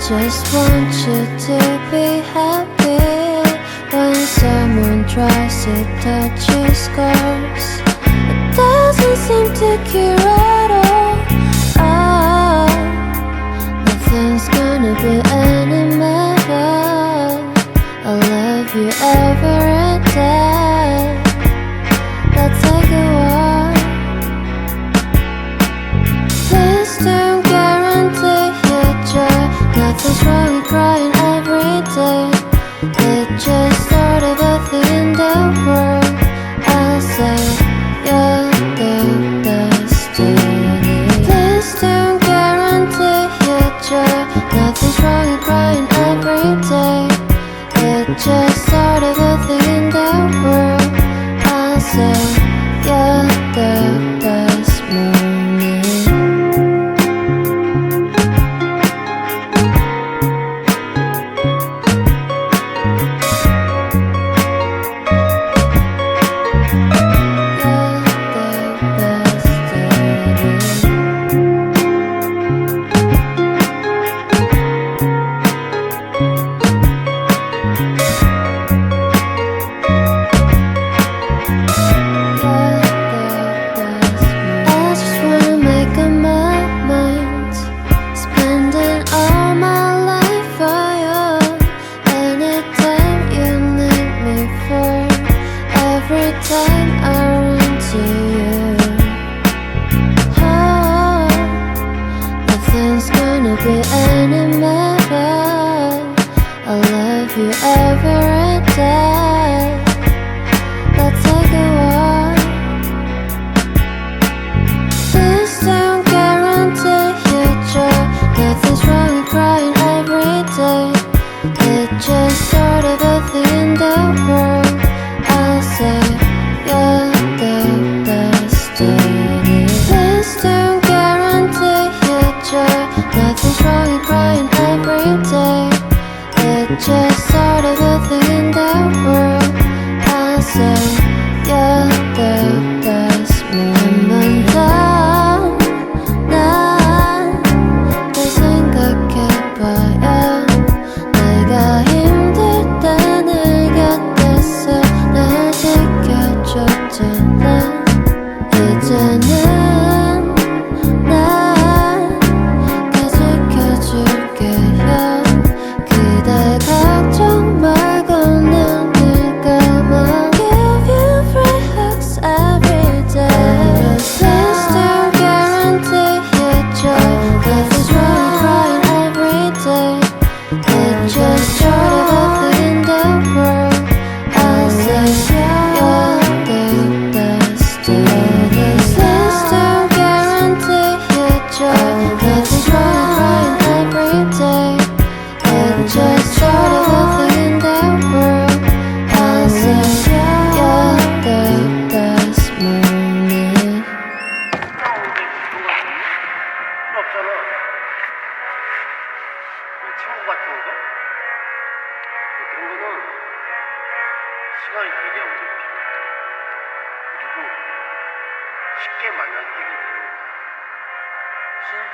Just want you to be happy. When someone tries to touch your scars, it doesn't seem to cure at all. Oh, nothing's gonna be any better. I'll love you every day. Let's take a walk. Please don't guarantee your joy. Nothing's wrong with crying every day. It's just sort of a thing in the world. I'll say you're the destiny. Please don't guarantee your joy. Nothing's wrong with crying every day. It's just sort of a thing in the world. I'll say you're the best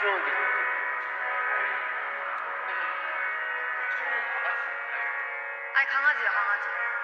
morning. 아니 강아지야 강아지.